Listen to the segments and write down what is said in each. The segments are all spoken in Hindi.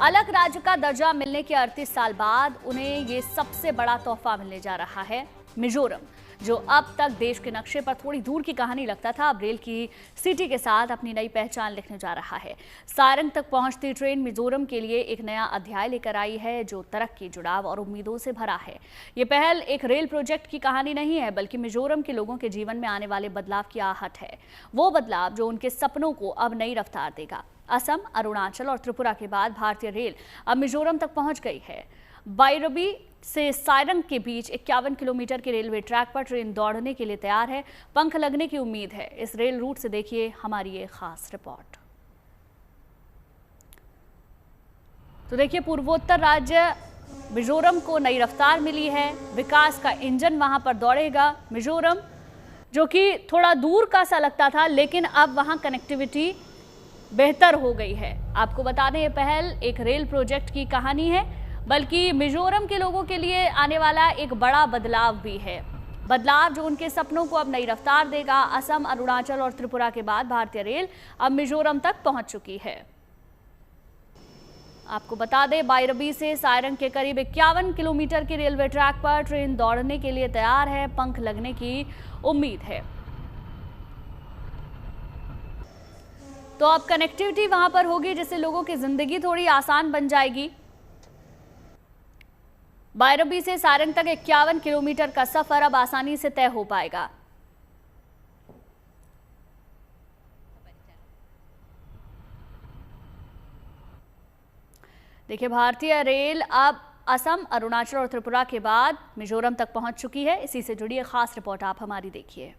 अलग राज्य का दर्जा मिलने के 38 साल बाद उन्हें ये सबसे बड़ा तोहफा मिलने जा रहा है। मिजोरम, जो अब तक देश के नक्शे पर थोड़ी दूर की कहानी लगता था, अब रेल की सिटी के साथ अपनी नई पहचान लिखने जा रहा है। सारंग तक पहुंचती ट्रेन मिजोरम के लिए एक नया अध्याय लेकर आई है, जो तरक्की, जुड़ाव और उम्मीदों से भरा है। ये पहल एक रेल प्रोजेक्ट की कहानी नहीं है, बल्कि मिजोरम के लोगों के जीवन में आने वाले बदलाव की आहट है। वो बदलाव जो उनके सपनों को अब नई रफ्तार देगा। असम, अरुणाचल और त्रिपुरा के बाद भारतीय रेल अब मिजोरम तक पहुंच गई है। बायरबी से सारंग के बीच 51 किलोमीटर के रेलवे ट्रैक पर ट्रेन दौड़ने के लिए तैयार है। पंख लगने की उम्मीद है। इस रेल रूट से देखिए हमारी ये खास रिपोर्ट। तो देखिए, पूर्वोत्तर राज्य मिजोरम को नई रफ्तार मिली है। विकास का इंजन वहां पर दौड़ेगा। मिजोरम, जो कि थोड़ा दूर का सा लगता था, लेकिन अब वहां कनेक्टिविटी बेहतर हो गई है। आपको बता दें, ये पहल एक रेल प्रोजेक्ट की कहानी है, बल्कि मिजोरम के लोगों के लिए आने वाला एक बड़ा बदलाव भी है। बदलाव जो उनके सपनों को अब नई रफ्तार देगा। असम, अरुणाचल और त्रिपुरा के बाद भारतीय रेल अब मिजोरम तक पहुंच चुकी है। आपको बता दें, बायरबी से सारंग के करीब 51 किलोमीटर के रेलवे ट्रैक पर ट्रेन दौड़ने के लिए तैयार है। पंख लगने की उम्मीद है। तो अब कनेक्टिविटी वहां पर होगी, जिससे लोगों की जिंदगी थोड़ी आसान बन जाएगी। बायरबी से सारंग तक 51 किलोमीटर का सफर अब आसानी से तय हो पाएगा। देखिए, भारतीय रेल अब असम, अरुणाचल और त्रिपुरा के बाद मिजोरम तक पहुंच चुकी है। इसी से जुड़ी एक खास रिपोर्ट आप हमारी देखिए।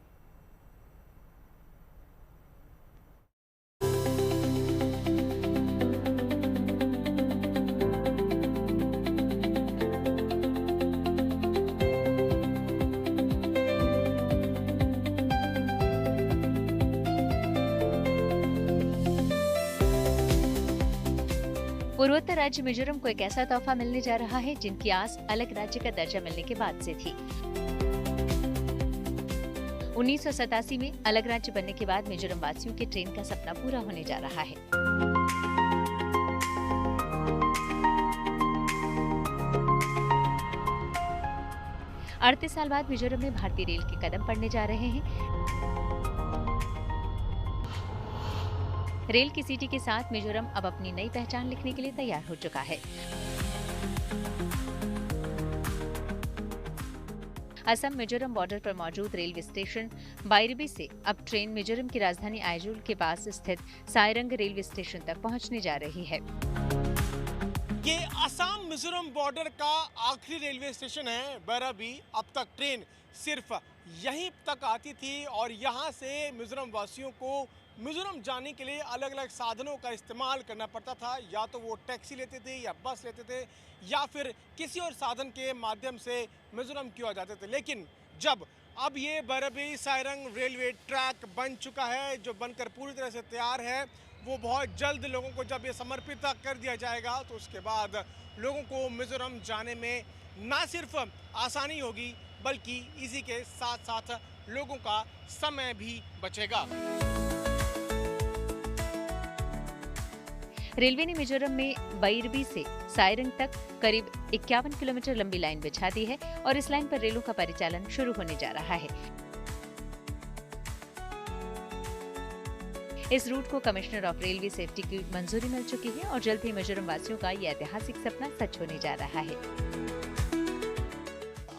पूर्वोत्तर राज्य मिजोरम को एक ऐसा तोहफा मिलने जा रहा है जिनकी आस अलग राज्य का दर्जा मिलने के बाद से थी। 1987 में अलग राज्य बनने के बाद मिजोरम वासियों के ट्रेन का सपना पूरा होने जा रहा है। अड़तीस साल बाद मिजोरम में भारतीय रेल के कदम पड़ने जा रहे हैं। रेल की सिटी के साथ मिजोरम अब अपनी नई पहचान लिखने के लिए तैयार हो चुका है। असम मिजोरम बॉर्डर पर मौजूद रेलवे स्टेशन बायरबी से अब ट्रेन मिजोरम की राजधानी आइजोल के पास स्थित सारंग रेलवे स्टेशन तक पहुंचने जा रही है। ये असम मिजोरम बॉर्डर का आखिरी रेलवे स्टेशन है बायरबी। अब तक ट्रेन सिर्फ यहीं तक आती थी और यहाँ से मिजोरम वासियों को मिजोरम जाने के लिए अलग अलग साधनों का इस्तेमाल करना पड़ता था। या तो वो टैक्सी लेते थे या बस लेते थे या फिर किसी और साधन के माध्यम से मिजोरम क्यों आ जाते थे। लेकिन जब अब ये बायरबी सारंग रेलवे ट्रैक बन चुका है, जो बनकर पूरी तरह से तैयार है, वो बहुत जल्द लोगों को जब ये समर्पित कर दिया जाएगा, तो उसके बाद लोगों को मिजोरम जाने में ना सिर्फ आसानी होगी, बल्कि इसी के साथ साथ लोगों का समय भी बचेगा। रेलवे ने मिजोरम में बायरबी से सारंग तक करीब 51 किलोमीटर लंबी लाइन बिछा दी है और इस लाइन पर रेलों का परिचालन शुरू होने जा रहा है। इस रूट को कमिश्नर ऑफ रेलवे सेफ्टी की मंजूरी मिल चुकी है और जल्द ही मिजोरम वासियों का यह ऐतिहासिक सपना सच होने जा रहा है।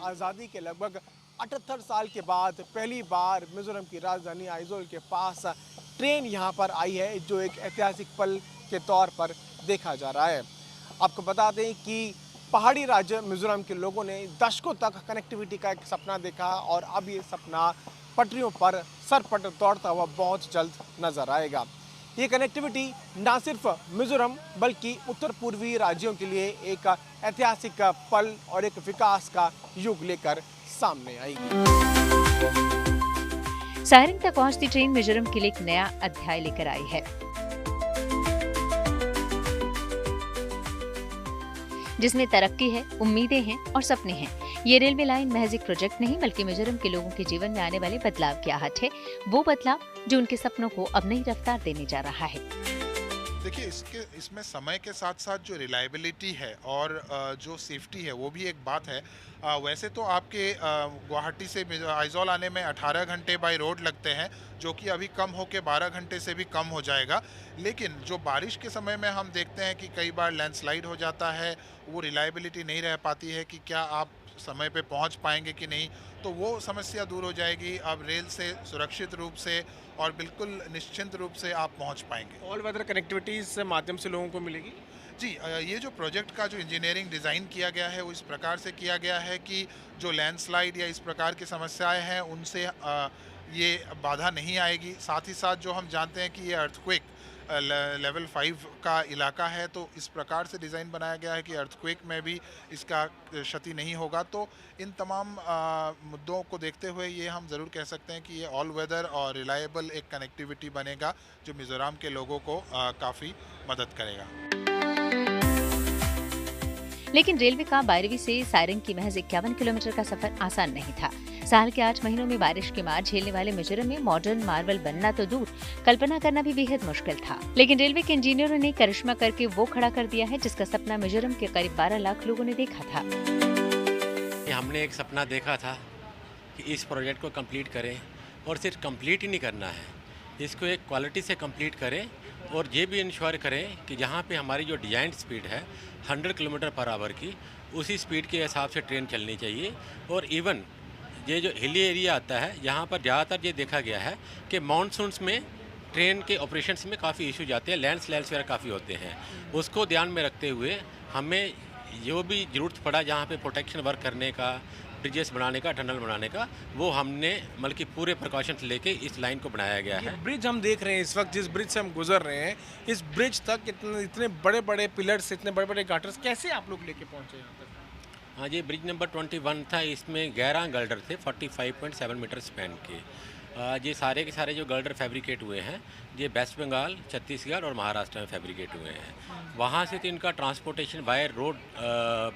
आज़ादी के लगभग 78 साल के बाद पहली बार मिजोरम की राजधानी आइजोल के पास ट्रेन यहाँ पर आई है, जो एक ऐतिहासिक पल के तौर पर देखा जा रहा है। आपको बता दें कि पहाड़ी राज्य मिजोरम के लोगों ने दशकों तक कनेक्टिविटी का एक सपना देखा और अब ये सपना पटरियों पर सरपट दौड़ता हुआ बहुत जल्द नजर आएगा। ये कनेक्टिविटी न सिर्फ मिजोरम बल्कि उत्तर पूर्वी राज्यों के लिए एक ऐतिहासिक पल और एक विकास का युग लेकर सामने आएगी। सारंग तक पहुंचती ट्रेन मिजोरम के लिए एक नया अध्याय लेकर आई है, जिसमें तरक्की है, उम्मीदें हैं और सपने हैं। ये रेलवे लाइन महज एक प्रोजेक्ट नहीं, बल्कि मिजोरम के लोगों के जीवन में आने वाले बदलाव की आहट है। वो बदलाव जो उनके सपनों को अब नई रफ्तार देने जा रहा है। देखिए, इसमें समय के साथ साथ जो रिलायबिलिटी है और जो सेफ्टी है वो भी एक बात है। वैसे तो आपके गुवाहाटी से आइजॉल आने में 18 घंटे बाय रोड लगते हैं, जो कि अभी कम होके 12 घंटे से भी कम हो जाएगा। लेकिन जो बारिश के समय में हम देखते हैं कि कई बार लैंडस्लाइड हो जाता है, वो रिलायबिलिटी नहीं रह पाती है कि क्या आप समय पे पहुंच पाएंगे कि नहीं, तो वो समस्या दूर हो जाएगी। अब रेल से सुरक्षित रूप से और बिल्कुल निश्चिंत रूप से आप पहुंच पाएंगे। ऑल वेदर कनेक्टिविटी इस माध्यम से लोगों को मिलेगी। जी, ये जो प्रोजेक्ट का जो इंजीनियरिंग डिज़ाइन किया गया है वो इस प्रकार से किया गया है कि जो लैंडस्लाइड या इस प्रकार की समस्याएं हैं उनसे ये बाधा नहीं आएगी। साथ ही साथ जो हम जानते हैं कि ये अर्थक्वेक लेवल 5 का इलाका है, तो इस प्रकार से डिज़ाइन बनाया गया है कि अर्थक्वेक में भी इसका क्षति नहीं होगा। तो इन तमाम मुद्दों को देखते हुए ये हम ज़रूर कह सकते हैं कि ये ऑल वेदर और रिलायबल एक कनेक्टिविटी बनेगा जो मिज़ोरम के लोगों को काफ़ी मदद करेगा। लेकिन रेलवे का बायरवी से सारंग की महज 51 किलोमीटर का सफर आसान नहीं था। साल के 8 महीनों में बारिश की मार झेलने वाले मिजोरम में मॉडर्न मार्वल बनना तो दूर, कल्पना करना भी बेहद मुश्किल था। लेकिन रेलवे के इंजीनियरों ने करिश्मा करके वो खड़ा कर दिया है जिसका सपना मिजोरम के करीब 12 लाख लोगों ने देखा था। हमने एक सपना देखा था कि इस प्रोजेक्ट को कंप्लीट करें, और सिर्फ कंप्लीट ही नहीं करना है, इसको एक क्वालिटी से कंप्लीट करें और ये भी इंश्योर करें कि जहाँ पे हमारी जो डिजाइन स्पीड है 100 किलोमीटर पर आवर की, उसी स्पीड के हिसाब से ट्रेन चलनी चाहिए। और इवन ये जो हिली एरिया आता है, यहाँ पर ज़्यादातर ये देखा गया है कि मानसून्स में ट्रेन के ऑपरेशंस में काफ़ी इशू जाते हैं, लैंडस्लाइड्स वगैरह काफ़ी होते हैं। उसको ध्यान में रखते हुए हमें जो भी ज़रूरत पड़ा जहाँ पे प्रोटेक्शन वर्क करने का, ब्रिजेस बनाने का, टनल बनाने का, वो हमने मतलब कि पूरे प्रिकॉशंस लेके इस लाइन को बनाया गया है। ब्रिज हम देख रहे हैं इस वक्त, जिस ब्रिज से हम गुजर रहे हैं, इस ब्रिज तक इतने बड़े बड़े पिलर्स, इतने बड़े बड़े गाटर्स कैसे आप लोग लेके पहुंचे यहाँ तक? हाँ जी, ब्रिज नंबर 21 था, इसमें 11 गर्डर थे 45.7 मीटर स्पैन के। ये सारे के सारे जो गर्डर फैब्रिकेट हुए हैं, ये वेस्ट बंगाल, छत्तीसगढ़ और महाराष्ट्र में फैब्रिकेट हुए हैं। वहाँ से तो इनका ट्रांसपोर्टेशन बाय रोड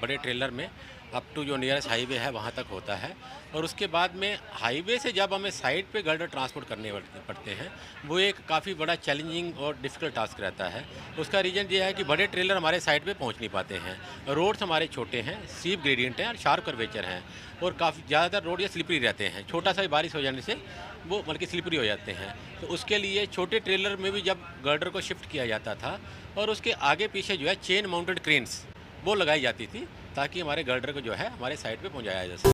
बड़े ट्रेलर में अप टू जो नियरेस्ट हाईवे है वहाँ तक होता है। और उसके बाद में हाईवे से जब हमें साइड पे गर्डर ट्रांसपोर्ट करने पड़ते हैं, वो एक काफ़ी बड़ा चैलेंजिंग और डिफ़िकल्ट टास्क रहता है। उसका रीज़न ये है कि बड़े ट्रेलर हमारे साइड पे पहुंच नहीं पाते हैं, रोड्स हमारे छोटे हैं, स्टीप ग्रेडियंट हैं और शार्प कर्वेचर हैं, और काफ़ी ज़्यादातर रोड ये स्लिपरी रहते हैं। छोटा सा बारिश हो जाने से वो बल्कि स्लिपरी हो जाते हैं। तो उसके लिए छोटे ट्रेलर में भी जब गर्डर को शिफ्ट किया जाता था, और उसके आगे पीछे जो है चेन माउंटेड क्रेन्स वो लगाई जाती थी, ताकि हमारे गर्डर को जो है हमारे साइड पे पहुंचाया जा सके।